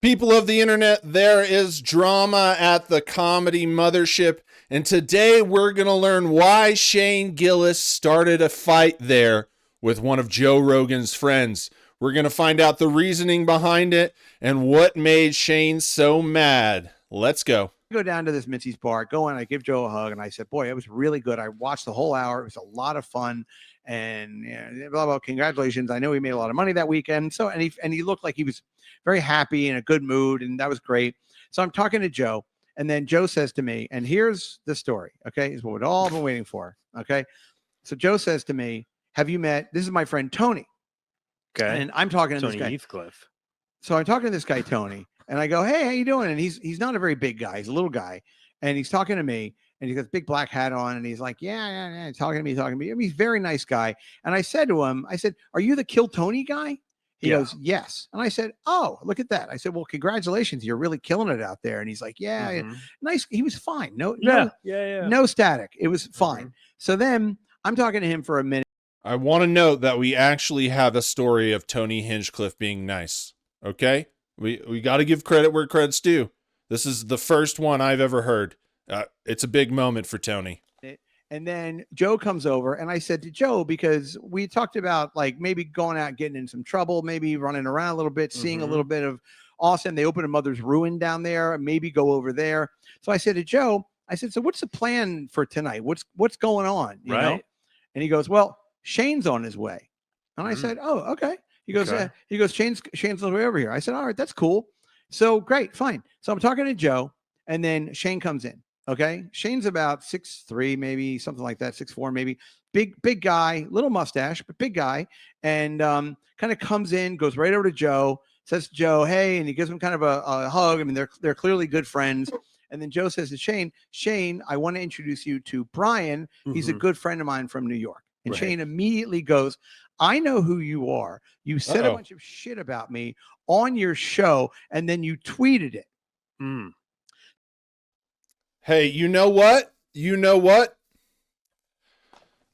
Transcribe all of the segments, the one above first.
People of the internet, there is drama at the comedy Mothership, and today we're going to learn why Shane Gillis started a fight there with one of Joe Rogan's friends. We're going to find out the reasoning behind it and what made Shane so mad. Let's go. I go down to this Mitzi's bar, go in, I give Joe a hug, and I said, boy, it was really good. I watched the whole hour. It was a lot of fun. And blah, blah, congratulations. I know he made a lot of money that weekend. So, and he looked like he was very happy, in a good mood, and that was great. So I'm talking to Joe, and then Joe says to me, and here's the story, okay? Is what we've all been waiting for, okay? So Joe says to me, have you met, this is my friend Tony. Okay. And I'm talking to Tony this guy. Heathcliff. So I'm talking to this guy, Tony, and I go, hey, how you doing? And he's not a very big guy. He's a little guy. And he's talking to me, and he's got a big black hat on, and he's like, yeah, talking to me. I mean, he's a very nice guy. And I said to him, I said, are you the Kill Tony guy? He goes, yes. And I said, oh, look at that. I said, well, congratulations. You're really killing it out there. And he's like, yeah, nice. He was fine. No static. It was fine. So then I'm talking to him for a minute. I want to note that we actually have a story of Tony Hinchcliffe being nice. Okay? We got to give credit where credit's due. This is the first one I've ever heard. It's a big moment for Tony. And then Joe comes over, and I said to Joe, because we talked about like maybe going out, getting in some trouble, maybe running around a little bit, seeing a little bit of Austin. They opened a Mother's Ruin down there, maybe go over there. So I said to Joe, I said, so what's the plan for tonight? What's going on? You know? And he goes, well, Shane's on his way. And I said, oh, okay. He goes, Shane's on the way over here. I said, all right, that's cool. So great, fine. So I'm talking to Joe, and then Shane comes in. Okay. Shane's about 6'3", maybe something like that, 6'4", maybe. Big guy, little mustache, but big guy. And kind of comes in, goes right over to Joe, says to Joe, hey, and he gives him kind of a hug. I mean, they're clearly good friends. And then Joe says to Shane, I want to introduce you to Brian. He's a good friend of mine from New York. And Shane immediately goes, I know who you are. You said a bunch of shit about me on your show, and then you tweeted it. Hey, you know what?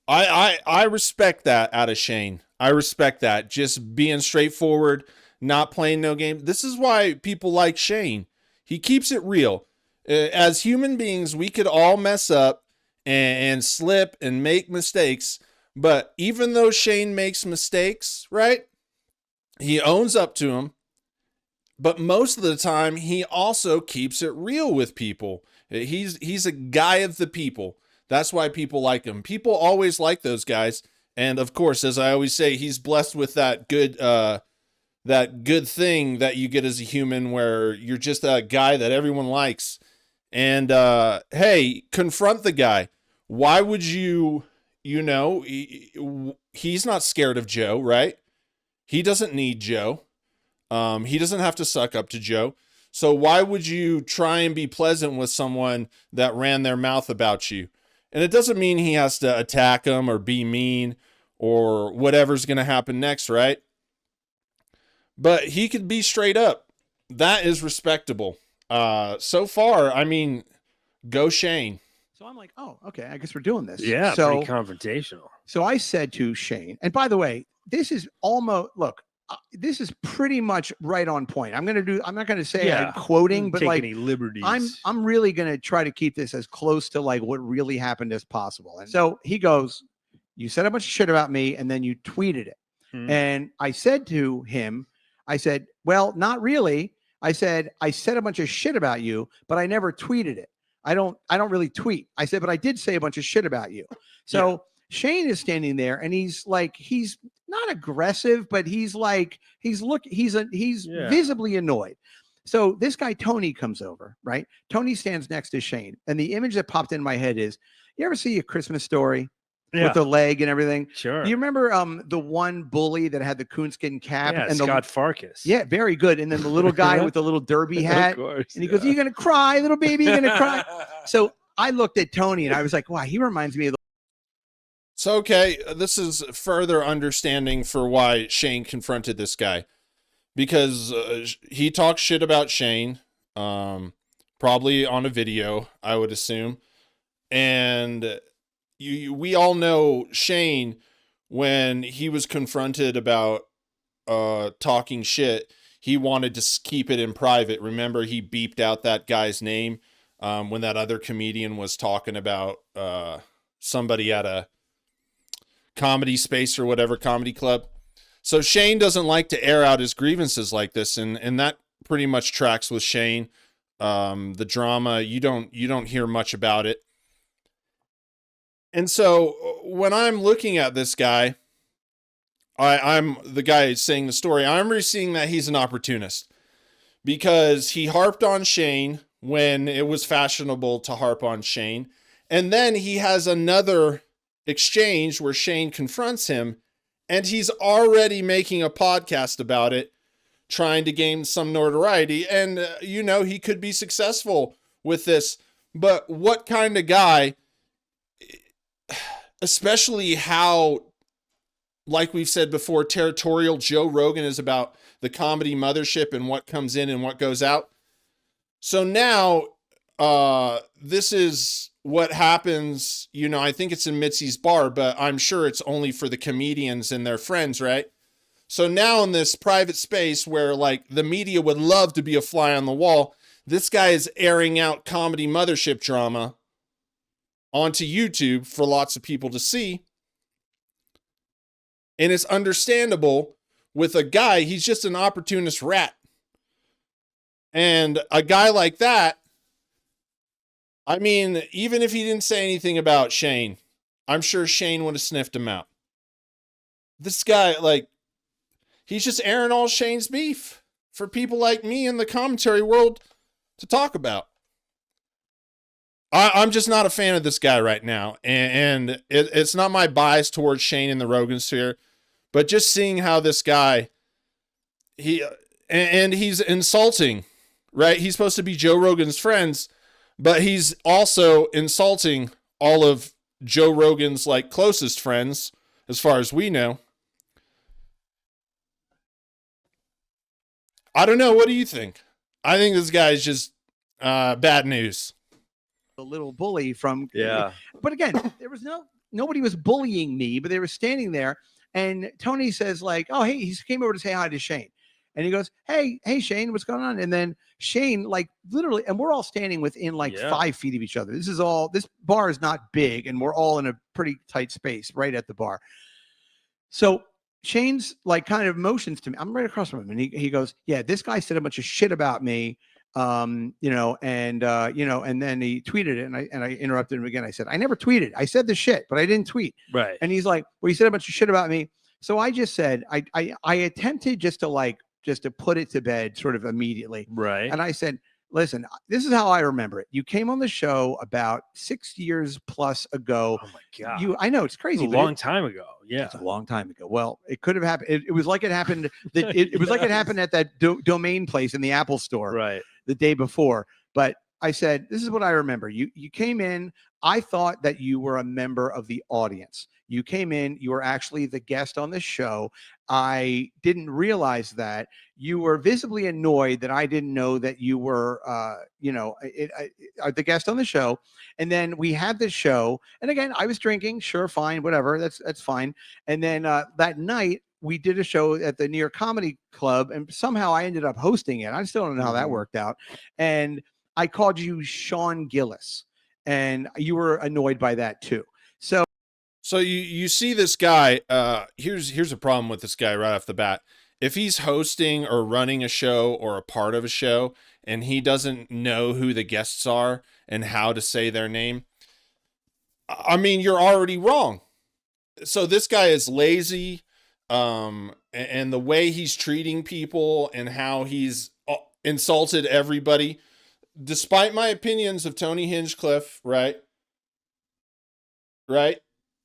I respect that out of Shane. I respect that. Just being straightforward, not playing no game. This is why people like Shane. He keeps it real. As human beings, we could all mess up and slip and make mistakes. But even though Shane makes mistakes, right? He owns up to them. But most of the time, he also keeps it real with people. He's a guy of the people. That's why people like him. People always like those guys. And of course, as I always say, he's blessed with that good thing that you get as a human, where you're just a guy that everyone likes. And hey, confront the guy. Why would you? He's not scared of Joe, right? He doesn't need Joe. He doesn't have to suck up to Joe. So why would you try and be pleasant with someone that ran their mouth about you? And it doesn't mean he has to attack him or be mean or whatever's going to happen next, right? But he could be straight up. That is respectable. So far, I mean, go Shane. So I'm like, oh, okay, I guess we're doing this. Yeah, so, pretty confrontational. So I said to Shane, and by the way, this is almost, look, this is pretty much right on point. I'm not going to say I'm quoting, but like any liberties. I'm really going to try to keep this as close to like what really happened as possible. And so he goes, you said a bunch of shit about me, and then you tweeted it. And I said to him, I said, well, not really. I said a bunch of shit about you, but I never tweeted it. I don't really tweet. I said, but I did say a bunch of shit about you. So Shane is standing there, and he's not aggressive, but he's visibly annoyed. So this guy, Tony, comes over, right? Tony stands next to Shane. And the image that popped in my head is, you ever see A Christmas Story with the leg and everything? Sure. Do you remember the one bully that had the coonskin cap? Yeah, and Scott Farkas. Yeah, very good. And then the little guy with the little derby hat. Of course, and he goes, are you going to cry, little baby? You're going to cry? So I looked at Tony, and I was like, wow, he reminds me of So, okay, this is further understanding for why Shane confronted this guy. Because he talks shit about Shane, probably on a video, I would assume. And we all know Shane, when he was confronted about talking shit, he wanted to keep it in private. Remember, he beeped out that guy's name when that other comedian was talking about somebody at a comedy space or whatever, comedy club. So Shane doesn't like to air out his grievances like this, and that pretty much tracks with Shane. The drama, you don't hear much about it. And so when I'm looking at this guy, I'm the guy saying the story, I'm really seeing that he's an opportunist, because he harped on Shane when it was fashionable to harp on Shane. And then he has another exchange where Shane confronts him, and he's already making a podcast about it, trying to gain some notoriety. And, he could be successful with this. But what kind of guy, especially how, like we've said before, territorial Joe Rogan is about the comedy mothership and what comes in and what goes out. So now this is what happens. I think it's in Mitzi's bar, but I'm sure it's only for the comedians and their friends, right? So now in this private space where like the media would love to be a fly on the wall, this guy is airing out comedy mothership drama onto YouTube for lots of people to see. And it's understandable with a guy, he's just an opportunist rat. And a guy like that, I mean, even if he didn't say anything about Shane, I'm sure Shane would have sniffed him out. This guy, like, he's just airing all Shane's beef for people like me in the commentary world to talk about. I'm just not a fan of this guy right now. And it's not my bias towards Shane in the Rogan sphere, but just seeing how this guy, he's insulting, right? He's supposed to be Joe Rogan's friends, but he's also insulting all of Joe Rogan's like closest friends, as far as we know. I don't know. What do you think? I think this guy is just bad news. The little bully from, Yeah. But again, there was nobody was bullying me, but they were standing there, and Tony says like, oh, hey, he came over to say hi to Shane. And he goes, hey, Shane, what's going on? And then Shane, like literally, and we're all standing within like 5 feet of each other. This bar is not big, and we're all in a pretty tight space right at the bar. So Shane's like kind of motions to me. I'm right across from him. And he goes, yeah, this guy said a bunch of shit about me. And then he tweeted it, and I interrupted him again. I said, I never tweeted. I said the shit, but I didn't tweet. Right. And he's like, well, he said a bunch of shit about me. So I just said, I attempted just to put it to bed sort of immediately. Right. And I said, listen, this is how I remember it. You came on the show about 6 years plus ago. Oh my God. I know it's crazy. A long time ago. Yeah. It's a long time ago. Well, it could have happened. It was like it happened. It was like it happened at that domain place in the Apple store Right. the day before. But I said, this is what I remember. You came in. I thought that you were a member of the audience. You came in. You were actually the guest on the show. I didn't realize that. You were visibly annoyed that I didn't know that you were, the guest on the show. And then we had this show. And again, I was drinking. Sure, fine, whatever. That's fine. And then that night, we did a show at the New York Comedy Club, and somehow I ended up hosting it. I still don't know how that worked out. And I called you Sean Gillis, and you were annoyed by that too. So you see this guy, here's a problem with this guy right off the bat. If he's hosting or running a show or a part of a show and he doesn't know who the guests are and how to say their name, I mean, you're already wrong. So this guy is lazy, and the way he's treating people and how he's insulted everybody, despite my opinions of Tony Hinchcliffe, right?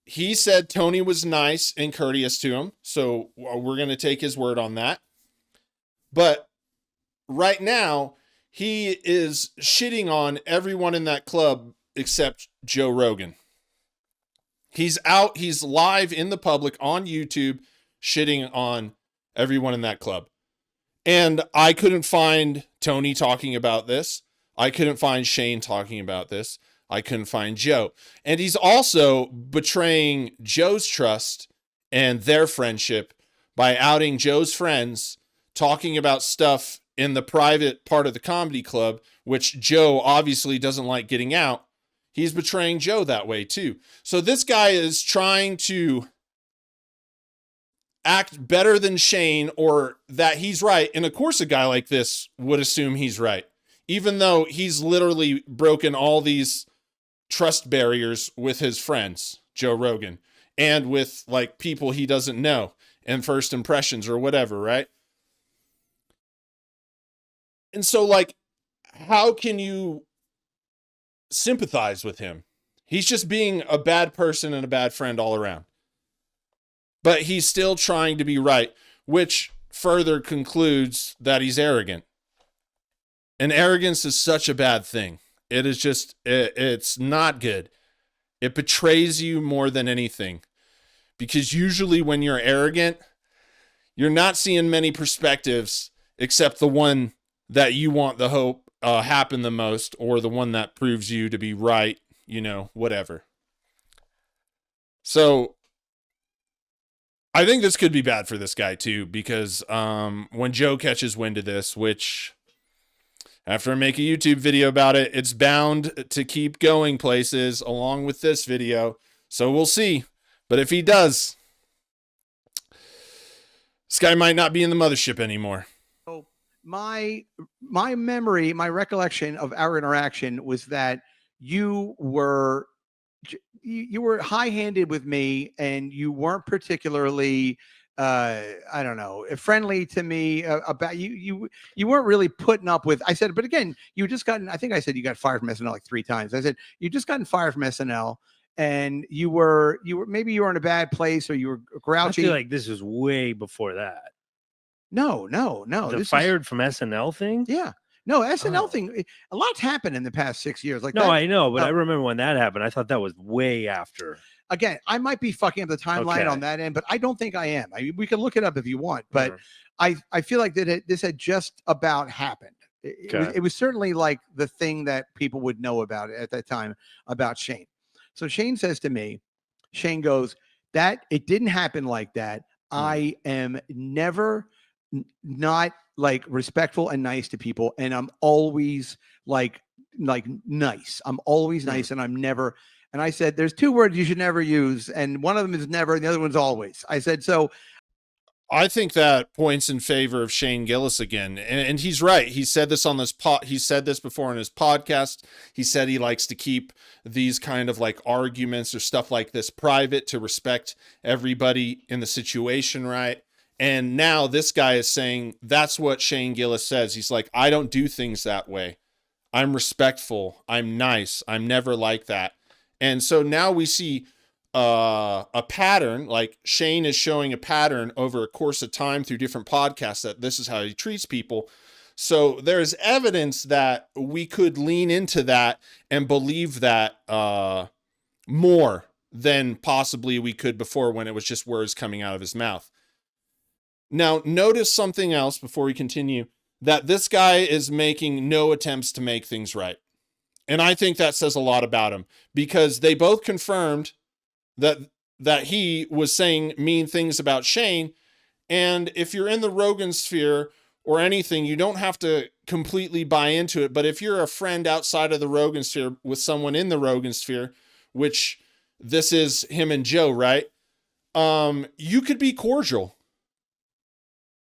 He said Tony was nice and courteous to him, so we're going to take his word on that. But right now, he is shitting on everyone in that club except Joe Rogan. He's live in the public on YouTube, shitting on everyone in that club. And I couldn't find Tony talking about this. I couldn't find Shane talking about this. I couldn't find Joe. And he's also betraying Joe's trust and their friendship by outing Joe's friends talking about stuff in the private part of the comedy club, which Joe obviously doesn't like getting out. He's betraying Joe that way too. So this guy is trying to act better than Shane, or that he's right. And of course, a guy like this would assume he's right, even though he's literally broken all these trust barriers with his friends, Joe Rogan, and with like people he doesn't know and first impressions or whatever, right? And so, like, how can you sympathize with him? He's just being a bad person and a bad friend all around. But he's still trying to be right, which further concludes that he's arrogant. And arrogance is such a bad thing. It is just, it's not good. It betrays you more than anything. Because usually when you're arrogant, you're not seeing many perspectives except the one that you want the hope happen the most, or the one that proves you to be right, you know, whatever. So I think this could be bad for this guy too, because when Joe catches wind of this, which after I make a YouTube video about it, it's bound to keep going places along with this video. So we'll see. But if he does, this guy might not be in the mothership anymore. So my memory, my recollection of our interaction was that you were high-handed with me, and you weren't particularly I don't know, friendly to me about you weren't really putting up with. I said, but again, you just gotten, I think I said you got fired from SNL like 3 times. I said, you just gotten fired from SNL, and you were maybe you were in a bad place, or you were grouchy. I feel like this was way before that. No. The fired from SNL thing? Yeah. No, SNL thing, a lot's happened in the past 6 years. Like, no, that, I know, but I remember when that happened. I thought that was way after. Again, I might be fucking up the timeline on that end, but I don't think I am. I mean, we can look it up if you want, but I feel like that this had just about happened. It was certainly like the thing that people would know about it at that time about Shane. So Shane says to me, Shane goes, that it didn't happen like that. I am never not like respectful and nice to people, and I'm always like nice. I'm always nice, and I'm never. And I said, there's 2 words you should never use, and one of them is never, and the other one's always. I said, so I think that points in favor of Shane Gillis again. And he's right. He said this on this he said this before on his podcast. He said he likes to keep these kind of like arguments or stuff like this private to respect everybody in the situation, right? And now this guy is saying that's what Shane Gillis says. He's like, I don't do things that way. I'm respectful. I'm nice. I'm never like that. And so now we see a pattern, like Shane is showing a pattern over a course of time through different podcasts that this is how he treats people. So there's evidence that we could lean into that and believe that more than possibly we could before, when it was just words coming out of his mouth. Now, notice something else before we continue, that this guy is making no attempts to make things right. And I think that says a lot about him, because they both confirmed that he was saying mean things about Shane. And if you're in the Rogan sphere or anything, you don't have to completely buy into it. But if you're a friend outside of the Rogan sphere with someone in the Rogan sphere, which this is him and Joe, right? You could be cordial.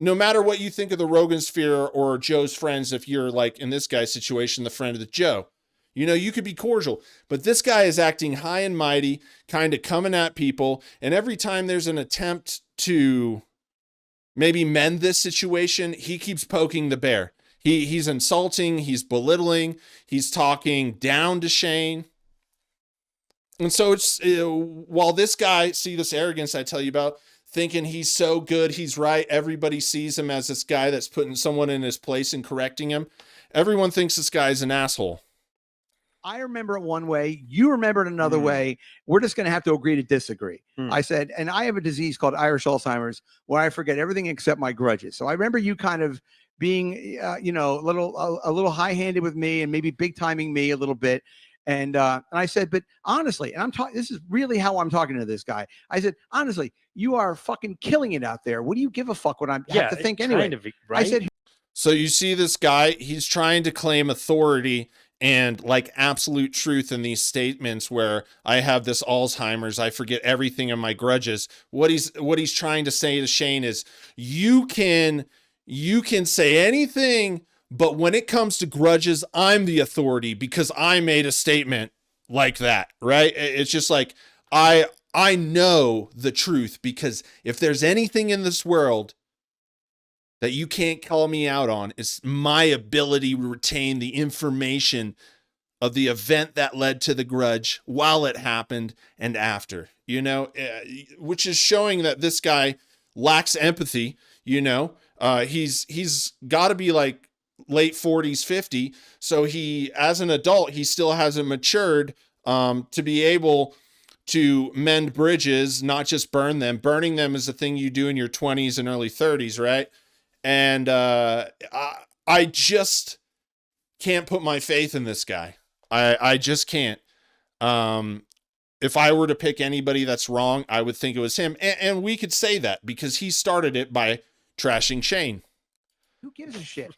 No matter what you think of the Rogan sphere or Joe's friends, if you're like in this guy's situation, the friend of the Joe, you know, you could be cordial, but this guy is acting high and mighty, kind of coming at people. And every time there's an attempt to maybe mend this situation, he keeps poking the bear. He's insulting, he's belittling, he's talking down to Shane. And so it's, while this guy, see this arrogance I tell you about, thinking he's so good, he's right, everybody sees him as this guy that's putting someone in his place and correcting him. Everyone thinks this guy's an asshole. I remember it one way, you remember it another way. We're just going to have to agree to disagree. I said, and I have a disease called Irish Alzheimer's, where I forget everything except my grudges. So I remember you kind of being, a little high-handed with me, and maybe big timing me a little bit. And I said, but honestly, and I'm talking, this is really how I'm talking to this guy. I said, honestly, you are fucking killing it out there. What do you give a fuck what I have to think anyway? Kind of, right? I said, so you see this guy, he's trying to claim authority and like absolute truth in these statements where I have this Alzheimer's, I forget everything in my grudges. What he's trying to say to Shane is you can say anything, but when it comes to grudges, I'm the authority because I made a statement like that, right? It's just like I know the truth because if there's anything in this world that you can't call me out on, it's my ability to retain the information of the event that led to the grudge while it happened and after, you know, which is showing that this guy lacks empathy, you know. He's got to be like late 40s, 50. So he, as an adult, he still hasn't matured to be able to mend bridges, not just burn them. Burning them is a thing you do in your 20s and early 30s, right? And I just can't put my faith in this guy. I just can't. If I were to pick anybody that's wrong, I would think it was him. And we could say that because he started it by trashing Shane. Who gives a shit?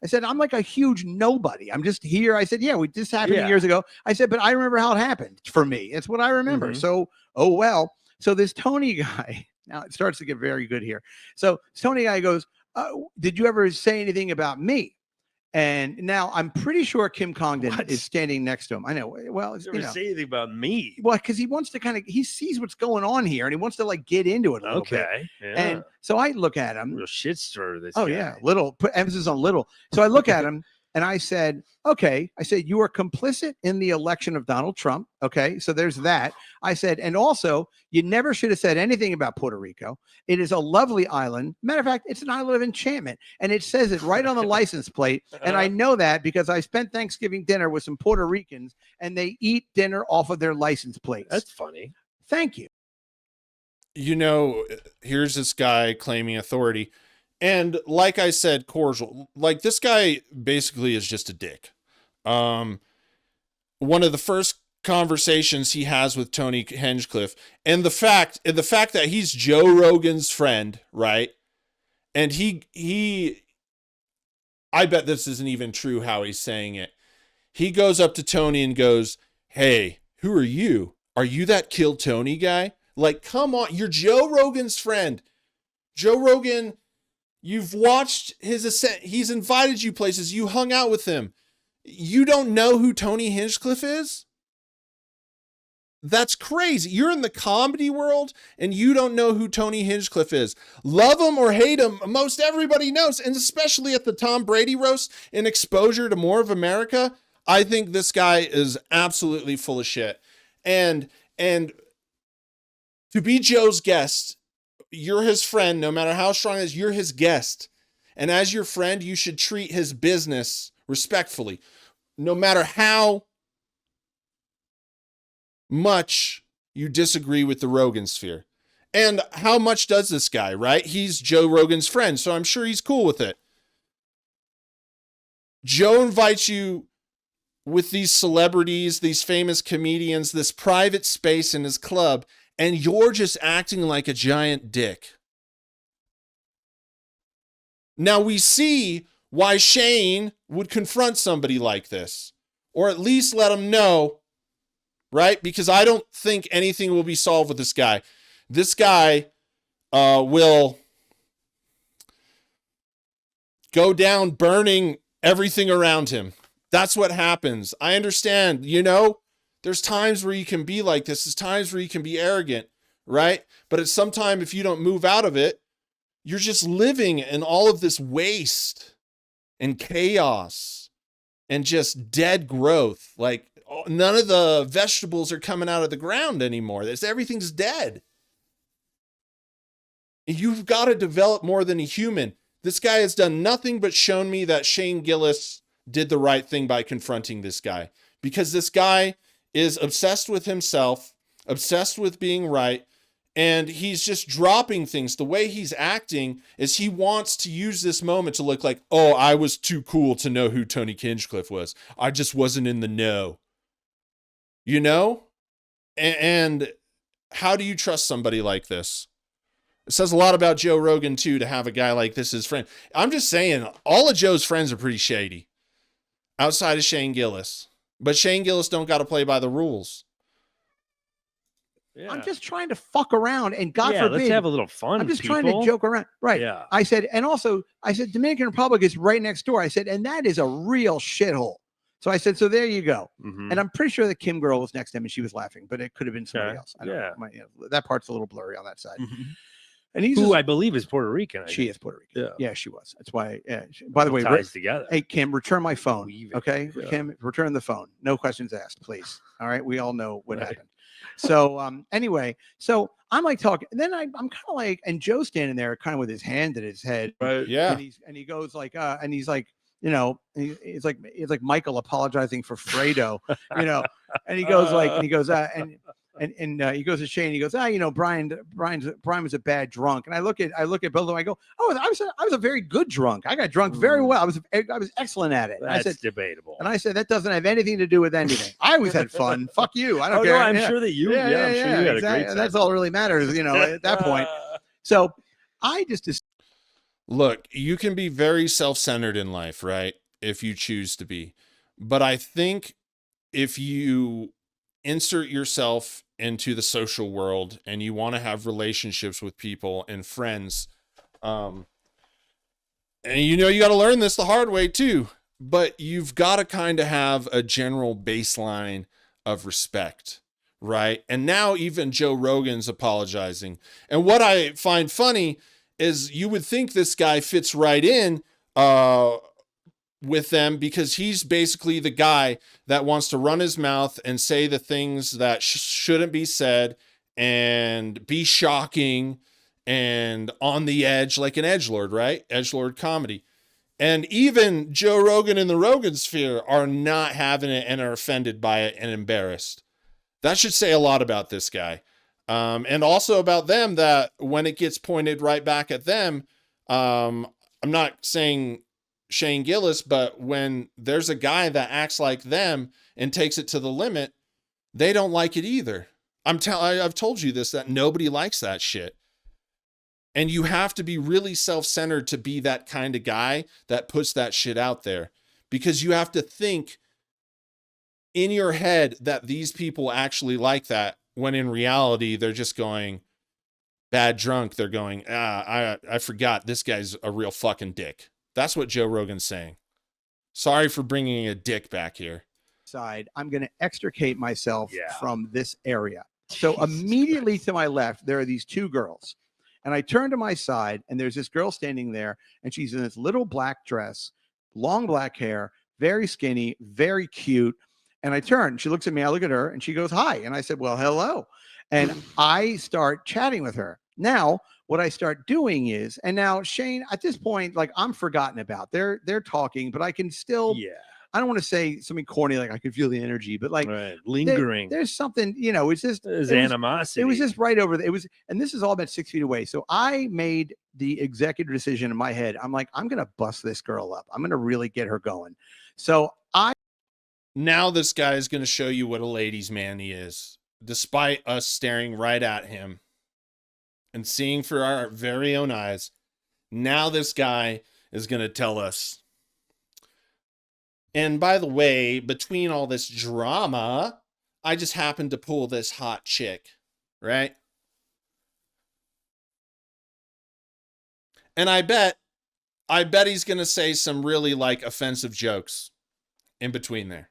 I said, I'm like a huge nobody. I'm just here. I said, yeah, this happened years ago. I said, but I remember how it happened for me. It's what I remember. Mm-hmm. So, oh, well. So this Tony guy, now it starts to get very good here. So Tony guy goes, did you ever say anything about me? And now I'm pretty sure Kim Congdon is standing next to him. I know. Well, you never say anything about me. Well, because he wants to he sees what's going on here and he wants to like get into it a little bit. Yeah. And so I look at him. Real shit stir this guy. Yeah. Little, put emphasis on little. So I look at him and I said, okay. I said, you are complicit in the election of Donald Trump. Okay. So there's that. I said, and also you never should have said anything about Puerto Rico. It is a lovely island. Matter of fact, it's an island of enchantment. And it says it right on the license plate. And I know that because I spent Thanksgiving dinner with some Puerto Ricans and they eat dinner off of their license plates. That's funny. Thank you. You know, here's this guy claiming authority. And like I said, cordial, like this guy basically is just a dick. One of the first conversations he has with Tony Hinchcliffe and the fact that he's Joe Rogan's friend, right? And I bet this isn't even true how he's saying it. He goes up to Tony and goes, hey, who are you? Are you that Kill Tony guy? Like, come on, you're Joe Rogan's friend. Joe Rogan, you've watched his ascent. He's invited you places. You hung out with him. You don't know who Tony Hinchcliffe is? That's crazy. You're in the comedy world and you don't know who Tony Hinchcliffe is. Love him or hate him, most everybody knows. And especially at the Tom Brady roast and exposure to more of America, I think this guy is absolutely full of shit. And to be Joe's guest, you're his friend, no matter how strong it is, you're his guest. And as your friend, you should treat his business respectfully, no matter how much you disagree with the Rogan sphere. And how much does this guy, right? He's Joe Rogan's friend, so I'm sure he's cool with it. Joe invites you with these celebrities, these famous comedians, this private space in his club, and you're just acting like a giant dick. Now we see why Shane would confront somebody like this, or at least let him know, right? Because I don't think anything will be solved with this guy. This guy will go down burning everything around him. That's what happens. I understand, you know, there's times where you can be like this. There's times where you can be arrogant, right? But at some time, if you don't move out of it, you're just living in all of this waste and chaos and just dead growth. Like none of the vegetables are coming out of the ground anymore. Everything's dead. You've got to develop more than a human. This guy has done nothing but shown me that Shane Gillis did the right thing by confronting this guy, because this guy is obsessed with himself, obsessed with being right, and he's just dropping things. The way he's acting is he wants to use this moment to look like, oh, I was too cool to know who Tony Hinchcliffe was. I just wasn't in the know. you know? And how do you trust somebody like this? It says a lot about Joe Rogan, too, to have a guy like this as friend. I'm just saying, all of Joe's friends are pretty shady outside of Shane Gillis. But Shane Gillis don't got to play by the rules. Yeah. I'm just trying to fuck around, and God yeah, forbid, let's have a little fun. I'm just people. trying to joke around. Right. Yeah. I said, and also, I said, Dominican Republic is right next door. I said, and that is a real shithole. So I said, so there you go. Mhm. And I'm pretty sure the Kim girl was next to him and she was laughing, but it could have been somebody else. I don't know. That part's a little blurry on that side. And he's who I believe is Puerto Rican. She is Puerto Rican. Yeah. Yeah, she was. That's why. Yeah. By the way, ties together. Hey, Kim, return my phone. Weave it. Okay. Yeah. Kim, return the phone. No questions asked, please. All right. We all know what happened. So anyway, so I'm like talking, and then I'm kind of like, and Joe's standing there kind of with his hand at his head. Right. Yeah. And he goes like, and he's like, you know, it's like Michael apologizing for Fredo, you know, and he goes like, and he goes, and he goes to Shane, he goes, you know, Brian was a bad drunk. And I look at Bill, and I go, oh, I was a very good drunk. I got drunk very well. I was excellent at it. And That's I said, debatable. And I said, that doesn't have anything to do with anything. I always had fun. Fuck you. I don't care. No, I'm sure that you, I'm sure you had a great time. That's all that really matters, you know, at that point. So I just Look, you can be very self-centered in life, right? If you choose to be. But I think if you insert yourself into the social world and you want to have relationships with people and friends, and you know, you got to learn this the hard way too, but you've got to kind of have a general baseline of respect, right? And now even Joe Rogan's apologizing. And what I find funny is you would think this guy fits right in with them because he's basically the guy that wants to run his mouth and say the things that shouldn't be said and be shocking and on the edge like an edgelord, right? Edgelord comedy. And even Joe Rogan and the Rogan sphere are not having it and are offended by it and embarrassed. That should say a lot about this guy. And also about them that when it gets pointed right back at them, I'm not saying Shane Gillis, but when there's a guy that acts like them and takes it to the limit, they don't like it either. I've told you this, that nobody likes that shit. And you have to be really self-centered to be that kind of guy that puts that shit out there, because you have to think in your head that these people actually like that, when in reality, they're just going bad drunk. They're going, I forgot this guy's a real fucking dick. That's what Joe Rogan's saying. Sorry for bringing a dick back here. Side, I'm going to extricate myself from this area. So immediately to my left, there are these two girls. And I turn to my side, and there's this girl standing there, and she's in this little black dress, long black hair, very skinny, very cute. And I turn, she looks at me, I look at her, and she goes, hi. And I said, well, hello. And I start chatting with her. Now, what I start doing is, and now Shane, at this point, like I'm forgotten about. They're talking, but I can still, I don't want to say something corny, like I can feel the energy, but like lingering. There's something, you know, it's just animosity. It was just right over there. It was, and this is all about 6 feet away. So I made the executive decision in my head. I'm like, I'm going to bust this girl up. I'm going to really get her going. So now this guy is going to show you what a ladies' man he is, despite us staring right at him and seeing for our very own eyes. Now this guy is going to tell us. And by the way, between all this drama, I just happened to pull this hot chick, right? And I bet he's going to say some really like offensive jokes in between there.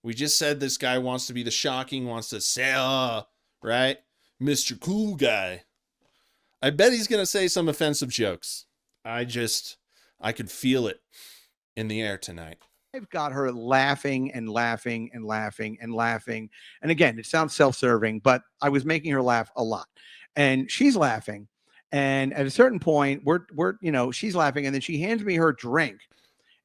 We just said this guy wants to be the shocking, wants to say, right? Mr. Cool Guy. I bet he's going to say some offensive jokes. I could feel it in the air tonight. I've got her laughing and laughing and laughing and laughing. And again, it sounds self-serving, but I was making her laugh a lot. And she's laughing. And at a certain point, she's laughing. And then she hands me her drink.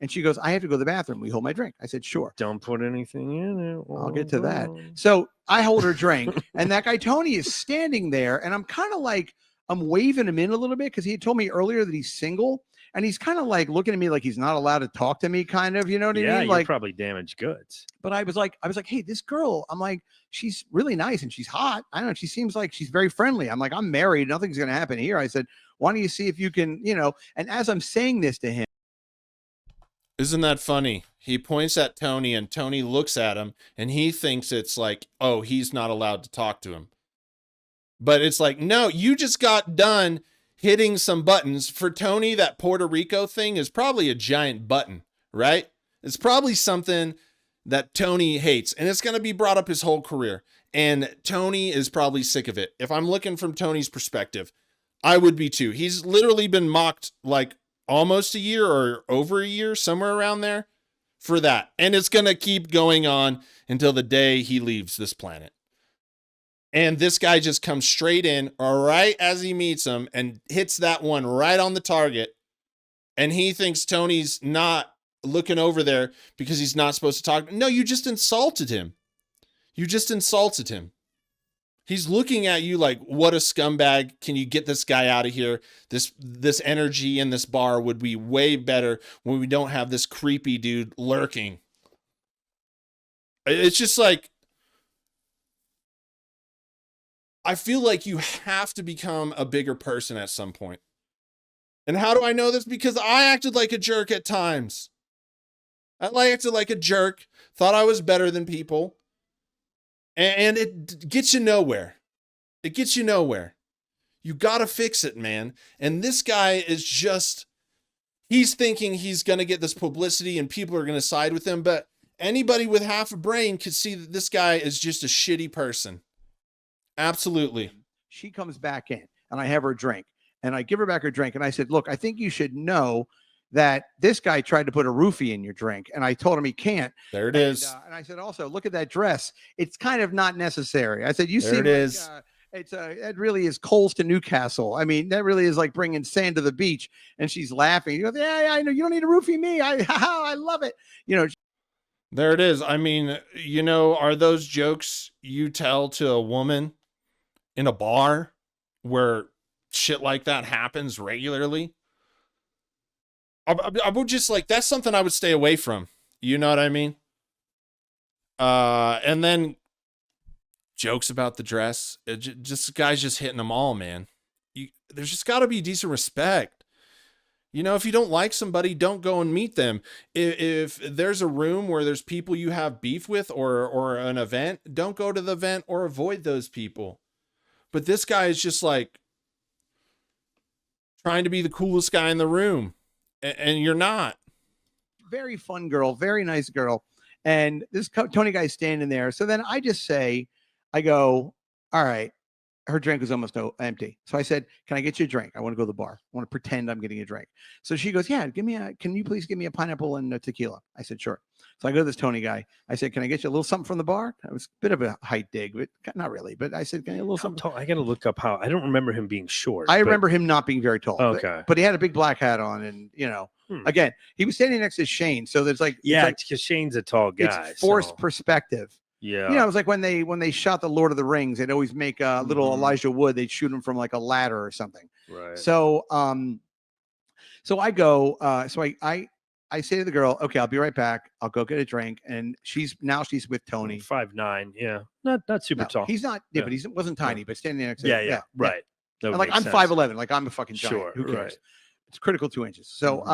And she goes, I have to go to the bathroom. We hold my drink. I said, sure. Don't put anything in it. I'll get to that. So I hold her drink. And that guy, Tony, is standing there. And I'm kind of like, I'm waving him in a little bit because he had told me earlier that he's single. and he's kind of like looking at me like he's not allowed to talk to me, kind of, you know what I Yeah, mean? you're Like, probably damaged goods. but I was like, hey, this girl, I'm like, she's really nice and she's hot. I don't know. She seems like she's very friendly. I'm like, I'm married. Nothing's going to happen here. I said, why don't you see if you can, you know, and as I'm saying this to him. Isn't that funny? He points at Tony and Tony looks at him and he thinks it's like, oh, he's not allowed to talk to him. But it's like, no, you just got done hitting some buttons. For Tony, that Puerto Rico thing is probably a giant button, right? It's probably something that Tony hates, and it's going to be brought up his whole career. And Tony is probably sick of it. If I'm looking from Tony's perspective, I would be too. He's literally been mocked like almost a year or over a year, somewhere around there, for that. And it's going to keep going on until the day he leaves this planet. And this guy just comes straight in right as he meets him and hits that one right on the target. And he thinks Tony's not looking over there because he's not supposed to talk. No, you just insulted him. You just insulted him. He's looking at you like, what a scumbag. Can you get this guy out of here? This energy in this bar would be way better when we don't have this creepy dude lurking. It's just like, I feel like you have to become a bigger person at some point. And how do I know this? Because I acted like a jerk at times. I acted like a jerk, thought I was better than people. And it gets you nowhere. It gets you nowhere. You got to fix it, man. And this guy is just, he's thinking he's going to get this publicity and people are going to side with him. But anybody with half a brain could see that this guy is just a shitty person. Absolutely. She comes back in and I have her drink and I give her back her drink. And I said, look, I think you should know that this guy tried to put a roofie in your drink. And I told him he can't. There it is. And I said, also, look at that dress. It's kind of not necessary. I said, you see, it is. It really is Coles to Newcastle. I mean, that really is like bringing sand to the beach. And she's laughing. You go, yeah, I know. You don't need to roofie me. I love it. You know. There it is. I mean, you know, are those jokes you tell to a woman in a bar where shit like that happens regularly? I would just like, that's something I would stay away from. You know what I mean? And then jokes about the dress. Just guys just hitting them all, man. There's just got to be decent respect. You know, if you don't like somebody, don't go and meet them. If there's a room where there's people you have beef with or an event, don't go to the event or avoid those people. But this guy is just like trying to be the coolest guy in the room. And you're not. Very fun girl, very nice girl. And this Tony guy's standing there. So then I just say, I go, all right. Her drink was almost empty. So I said, can I get you a drink? I want to go to the bar. I want to pretend I'm getting a drink. So she goes, yeah, can you please give me a pineapple and a tequila? I said, sure. So I go to this Tony guy. I said, can I get you a little something from the bar? It was a bit of a height dig, but not really. But I said, can I get a little something? I got to look up how. I don't remember him being short. I remember him not being very tall. Okay. But he had a big black hat on. And, you know, again, he was standing next to Shane. So there's like. Yeah, because Shane's a tall guy. It's forced perspective. Yeah. You know, it was like when they shot the Lord of the Rings, they'd always make a little Elijah Wood. They'd shoot him from like a ladder or something. Right. So, so I go, so I say to the girl, okay, I'll be right back. I'll go get a drink. And she's with Tony. 5'9". Yeah. Not super tall. He's not, but he wasn't tiny, but standing next to Yeah. Right. And like I'm 5'11", like I'm a fucking giant. Sure. Who cares? Right. It's critical 2 inches. So,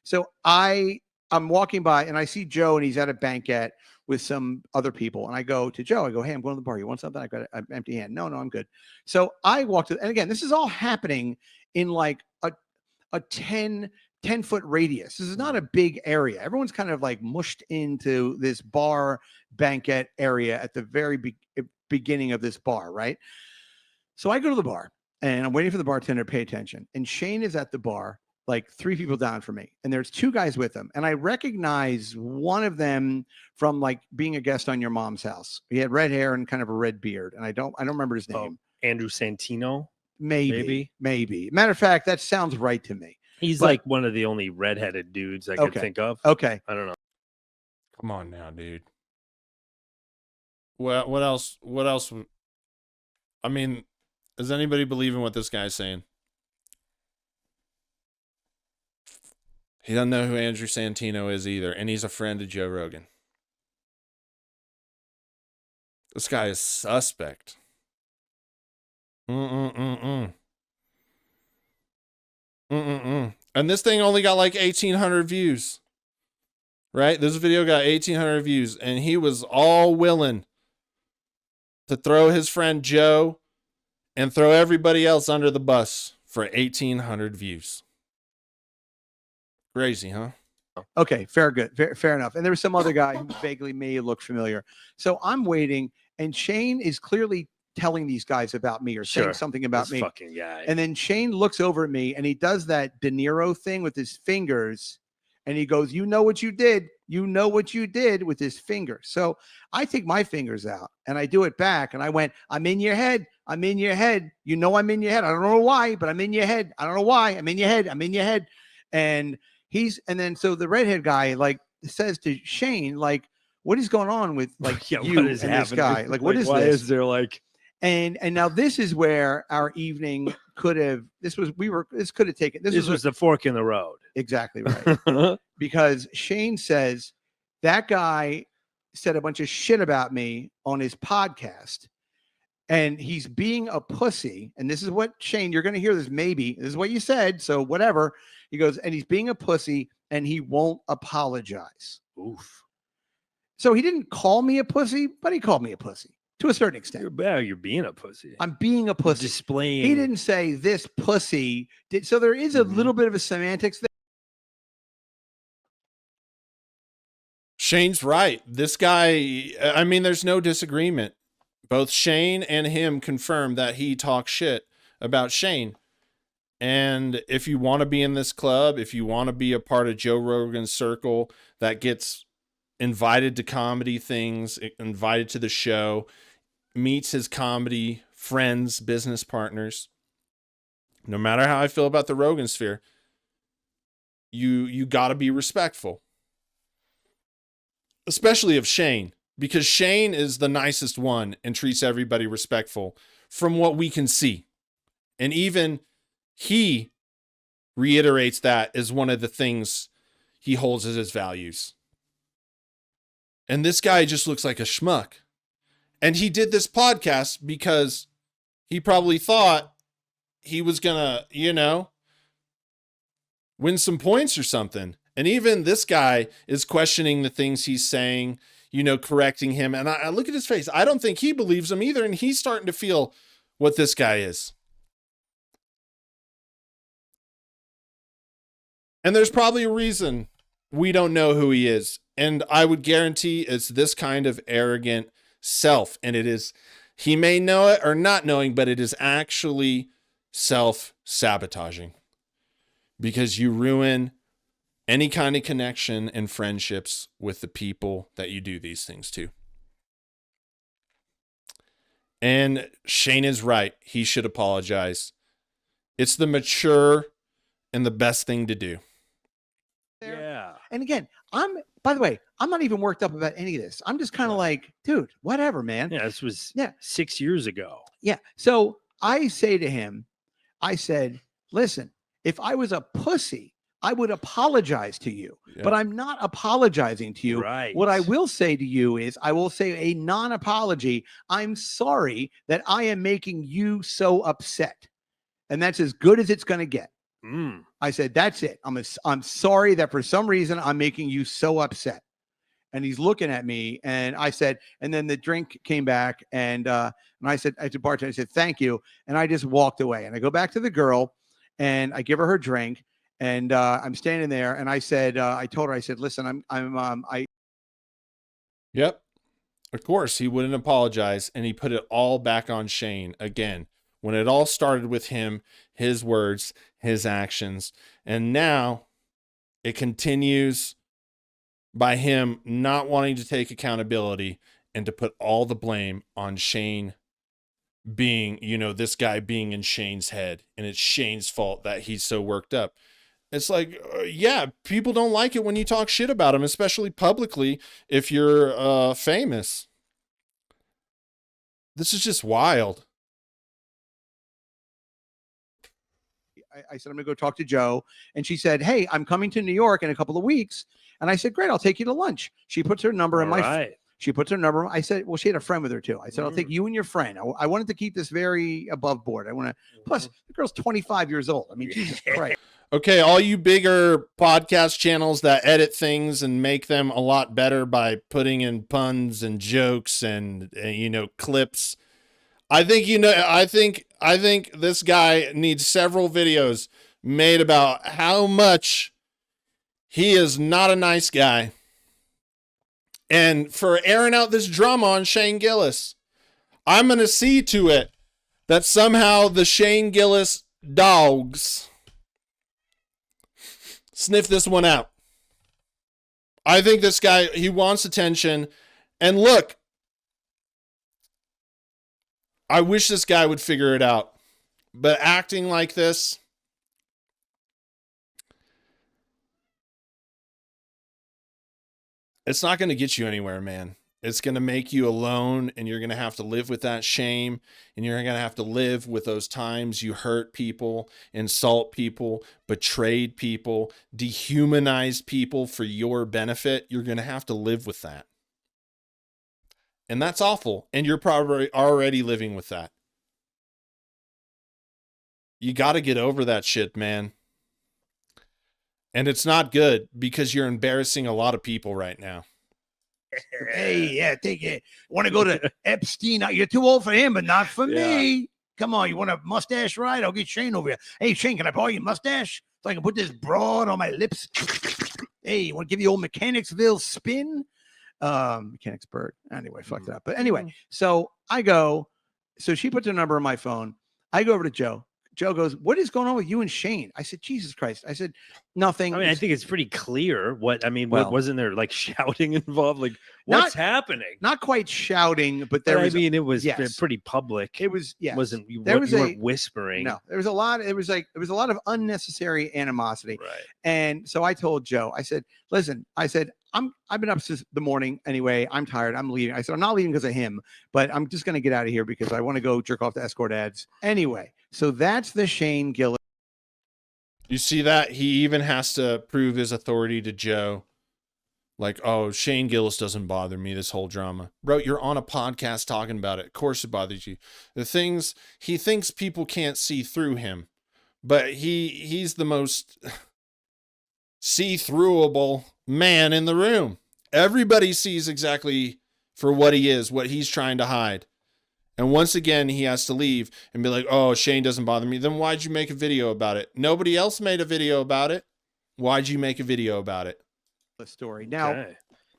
so I'm walking by and I see Joe and he's at a banquet with some other people. And I go to Joe, I go, hey, I'm going to the bar. You want something? I got an empty hand. No, I'm good. So I walked to, and again, this is all happening in like a 10-foot radius. This is not a big area. Everyone's kind of like mushed into this bar banquet area at the very beginning of this bar, right? So I go to the bar and I'm waiting for the bartender to pay attention. And Shane is at the bar, like 3 people down from me. And there's 2 guys with him. And I recognize one of them from like being a guest on Your Mom's House. He had red hair and kind of a red beard. And I don't remember his name. Andrew Santino. Maybe. Matter of fact, that sounds right to me. He's like one of the only redheaded dudes I could think of. Okay. I don't know. Come on now, dude. Well, what else? I mean, does anybody believe in what this guy's saying? He doesn't know who Andrew Santino is either, and he's a friend of Joe Rogan. This guy is suspect. And this thing only got like 1,800 views. Right? This video got 1,800 views, and he was all willing to throw his friend Joe and throw everybody else under the bus for 1,800 views. Crazy, huh? Okay, fair enough. And there was some other guy who vaguely may look familiar. So I'm waiting, and Shane is clearly telling these guys about me or saying something about this me. Fucking guy. And then Shane looks over at me, and he does that De Niro thing with his fingers, and he goes, "You know what you did? You know what you did," with his finger. So I take my fingers out, and I do it back, and I went, "I'm in your head. I'm in your head. You know I'm in your head. I don't know why, but I'm in your head. I don't know why. I'm in your head. I'm in your head." And then so the redhead guy like says to Shane, like, "What is going on with like you and this guy? Like, what is why this?" is there like And now this is where our evening could have this could have taken this was the fork in the road. Exactly right. Because Shane says that guy said a bunch of shit about me on his podcast, and he's being a pussy. And this is what Shane, you're going to hear this. Maybe this is what you said. So whatever. He goes, and he's being a pussy, and he won't apologize. Oof. So he didn't call me a pussy, but he called me a pussy to a certain extent. You're being a pussy. I'm being a pussy. Displaying. He didn't say this pussy did. So there is a little bit of a semantics there. Shane's right. This guy, I mean, there's no disagreement. Both Shane and him confirm that he talks shit about Shane. And if you want to be in this club, if you want to be a part of Joe Rogan's circle that gets invited to comedy things, invited to the show, meets his comedy friends, business partners, no matter how I feel about the Rogan sphere, you got to be respectful. Especially of Shane, because Shane is the nicest one and treats everybody respectful from what we can see. And even he reiterates that as one of the things he holds as his values. And this guy just looks like a schmuck. And he did this podcast because he probably thought he was gonna, win some points or something. And even this guy is questioning the things he's saying, correcting him. And I look at his face. I don't think he believes him either. And he's starting to feel what this guy is. And there's probably a reason we don't know who he is. And I would guarantee it's this kind of arrogant self. And it is, he may know it or not knowing, but it is actually self-sabotaging. Because you ruin any kind of connection and friendships with the people that you do these things to. And Shane is right. He should apologize. It's the mature and the best thing to do. Yeah. And again, by the way, I'm not even worked up about any of this. I'm just kind of like, dude, whatever, man. Yeah, this was 6 years ago. Yeah. So I say to him, I said, listen, if I was a pussy, I would apologize to you, but I'm not apologizing to you. Right. What I will say to you is I will say a non-apology. I'm sorry that I am making you so upset. And that's as good as it's going to get. I said, that's it. I'm sorry that for some reason I'm making you so upset. And he's looking at me, and I said, and then the drink came back, and I said, to bartender, I said, thank you. And I just walked away, and I go back to the girl, and I give her her drink, and I'm standing there, and I said, I told her, I said, listen, Yep. Of course, he wouldn't apologize, and he put it all back on Shane again. When it all started with him, his words, his actions, and now it continues by him not wanting to take accountability and to put all the blame on Shane being, this guy being in Shane's head, and it's Shane's fault that he's so worked up. It's like, people don't like it when you talk shit about him, especially publicly if you're famous. This is just wild. I said, I'm going to go talk to Joe. And she said, hey, I'm coming to New York in a couple of weeks. And I said, great, I'll take you to lunch. She puts her number in my She puts her number. I said, well, she had a friend with her too. I said, I'll take you and your friend. I wanted to keep this very above board. I want to, plus the girl's 25 years old. I mean, Jesus Christ. Okay, all you bigger podcast channels that edit things and make them a lot better by putting in puns and jokes and clips. I think this guy needs several videos made about how much he is not a nice guy. And for airing out this drama on Shane Gillis, I'm going to see to it that somehow the Shane Gillis dogs sniff this one out. I think this guy, he wants attention. And look, I wish this guy would figure it out. But acting like this, it's not going to get you anywhere, man. It's going to make you alone, and you're going to have to live with that shame, and you're going to have to live with those times you hurt people, insult people, betrayed people, dehumanized people for your benefit. You're going to have to live with that. And that's awful, and you're probably already living with that. You got to get over that shit, man. And it's not good because you're embarrassing a lot of people right now. Hey, yeah, take it. Want to go to Epstein? You're too old for him, but not for me. Come on, you want a mustache ride? I'll get Shane over here. Hey, Shane, can I borrow your mustache so I can put this broad on my lips? Hey, you want to give the old Mechanicsville spin? Mechanicsburg. Anyway, fuck that up. But anyway, so I go. So she puts her number on my phone. I go over to Joe. Joe goes, what is going on with you and Shane? I said, Jesus Christ. I said, nothing. I mean, I think it's pretty clear what wasn't there like shouting involved? Like, what's happening? Not quite shouting, but there was. I mean, it was pretty public. It was, yeah. You weren't whispering. No, there was a lot. It was a lot of unnecessary animosity. Right. And so I told Joe, I said, listen, I've been up since the morning anyway. I'm tired. I'm leaving. I said, I'm not leaving because of him, but I'm just going to get out of here because I want to go jerk off to escort ads. Anyway, so that's the Shane Gillis. You see that? He even has to prove his authority to Joe. Like, oh, Shane Gillis doesn't bother me, this whole drama. Bro, you're on a podcast talking about it. Of course it bothers you. The things, he thinks people can't see through him, but he's the most see-throughable man in the room. Everybody sees exactly for what he is, what he's trying to hide. And once again, he has to leave and be like, oh, Shane doesn't bother me. Then why'd you make a video about it? Nobody else made a video about it. Why'd you make a video about it? The story. Now,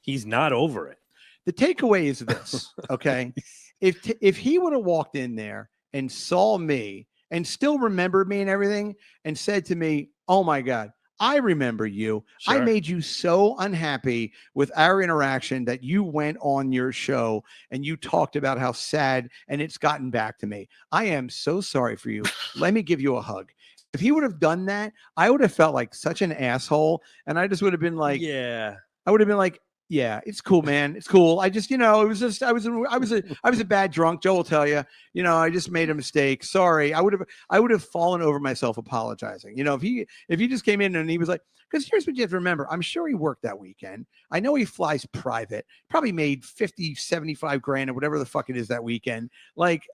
he's not over it. The takeaway is this, okay? If he would have walked in there and saw me and still remembered me and everything and said to me, oh my God, I remember you. Sure. I made you so unhappy with our interaction that you went on your show and you talked about how sad, and it's gotten back to me. I am so sorry for you. Let me give you a hug. If he would have done that, I would have felt like such an asshole. And I just would have been like, I would have been like, yeah, it's cool, man. It's cool. I just, it was just, I was a bad drunk. Joe will tell you, I just made a mistake. Sorry. I would have fallen over myself apologizing. If he just came in and he was like, because here's what you have to remember. I'm sure he worked that weekend. I know he flies private, probably made 50, 75 grand or whatever the fuck it is that weekend. Like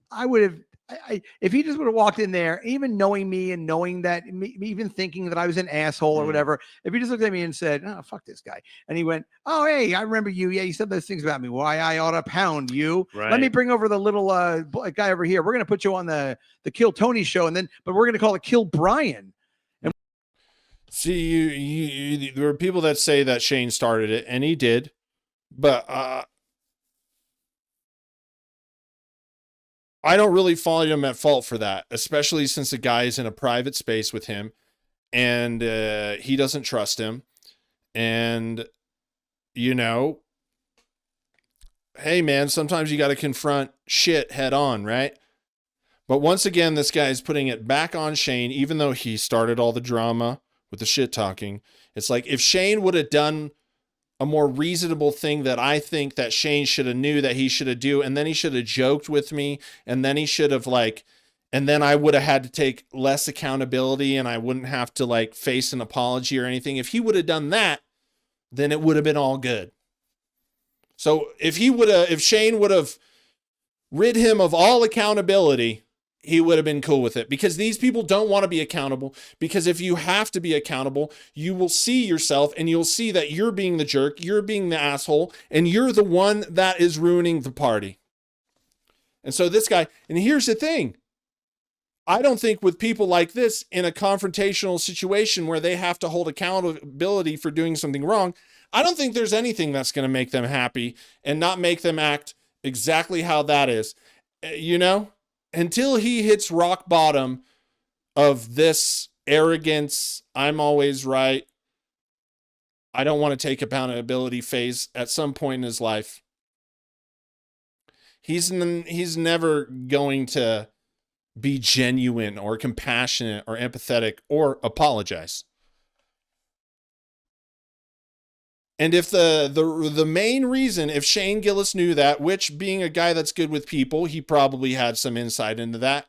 I would have, if he just would have walked in there, even knowing me and knowing that, even thinking that I was an asshole or whatever, if he just looked at me and said, oh, fuck this guy. And he went, oh, hey, I remember you. Yeah, you said those things about me. Why I ought to pound you. Right. Let me bring over the little guy over here. We're going to put you on the Kill Tony show. But we're going to call it Kill Brian. And see, there are people that say that Shane started it, and he did. But I don't really find him at fault for that, especially since the guy is in a private space with him and he doesn't trust him. And, hey, man, sometimes you got to confront shit head on, right? But once again, this guy is putting it back on Shane, even though he started all the drama with the shit talking. It's like if Shane would have done a more reasonable thing that I think that Shane should have knew that he should have do. And then he should have joked with me. And then he should have And then I would have had to take less accountability and I wouldn't have to like face an apology or anything. If he would have done that, then it would have been all good. So if Shane would have rid him of all accountability, he would have been cool with it, because these people don't want to be accountable. Because if you have to be accountable, you will see yourself and you'll see that you're being the jerk, you're being the asshole, and you're the one that is ruining the party. And so this guy, and here's the thing. I don't think with people like this in a confrontational situation where they have to hold accountability for doing something wrong, I don't think there's anything that's going to make them happy and not make them act exactly how that is. You know, until he hits rock bottom of this arrogance, I'm always right, I don't want to take accountability phase at some point in his life, he's never going to be genuine or compassionate or empathetic or apologize. And if the main reason, if Shane Gillis knew that, which being a guy that's good with people, he probably had some insight into that.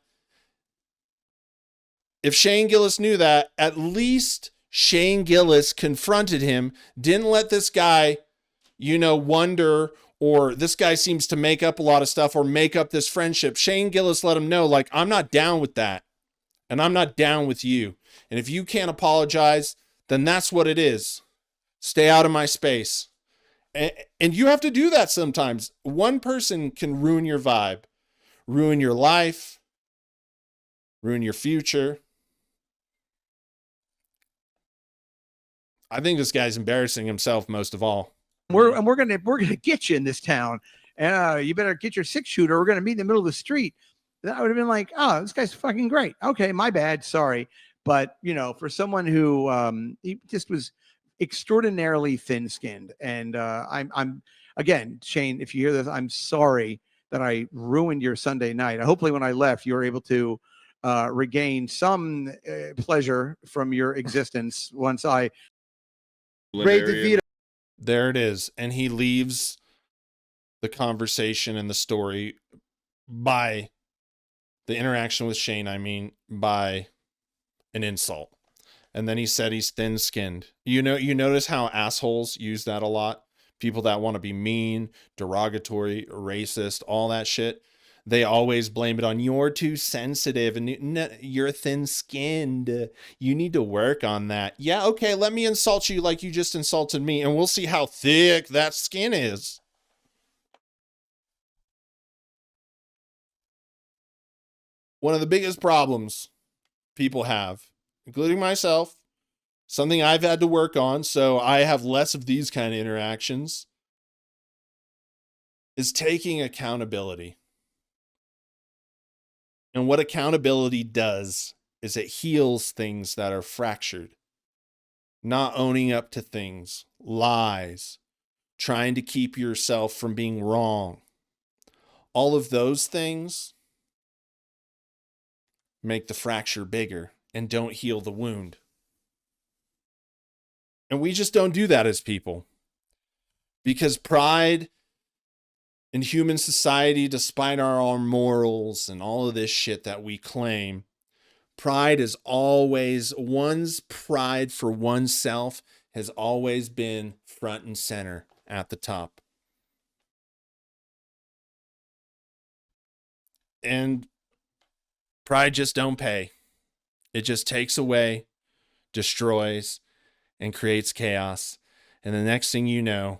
If Shane Gillis knew that, at least Shane Gillis confronted him, didn't let this guy, wonder, or this guy seems to make up a lot of stuff or make up this friendship. Shane Gillis let him know, like, I'm not down with that. And I'm not down with you. And if you can't apologize, then that's what it is. Stay out of my space. And you have to do that sometimes. One person can ruin your vibe, ruin your life, ruin your future. I think this guy's embarrassing himself most of all. We're gonna get you in this town. You better get your 6-shooter. We're gonna meet in the middle of the street. That would have been like, oh, this guy's fucking great. Okay, my bad, sorry. But for someone who he just was extraordinarily thin-skinned, and I'm again, Shane, if you hear this, I'm sorry that I ruined your Sunday night. Hopefully, when I left, you were able to regain some pleasure from your existence once I raid the veto. There it is. And he leaves the conversation and the story by the interaction with Shane, by an insult. And then he said he's thin-skinned. You notice how assholes use that a lot? People that want to be mean, derogatory, racist, all that shit. They always blame it on you're too sensitive and you're thin-skinned. You need to work on that. Yeah, okay, let me insult you like you just insulted me, and we'll see how thick that skin is. One of the biggest problems people have, including myself, something I've had to work on so I have less of these kind of interactions, is taking accountability. And what accountability does is it heals things that are fractured. Not owning up to things, lies, trying to keep yourself from being wrong. All of those things make the fracture bigger and don't heal the wound. And we just don't do that as people. Because pride in human society, despite our morals and all of this shit that we claim, pride is always, one's pride for oneself has always been front and center at the top. And pride just don't pay. It just takes away, destroys, and creates chaos. And the next thing you know,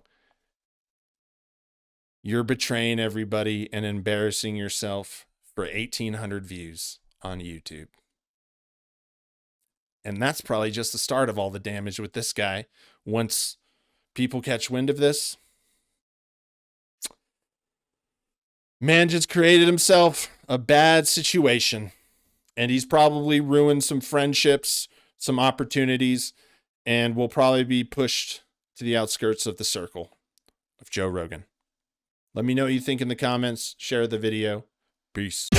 you're betraying everybody and embarrassing yourself for 1,800 views on YouTube. And that's probably just the start of all the damage with this guy. Once people catch wind of this, man just created himself a bad situation. And he's probably ruined some friendships, some opportunities, and will probably be pushed to the outskirts of the circle of Joe Rogan. Let me know what you think in the comments. Share the video. Peace.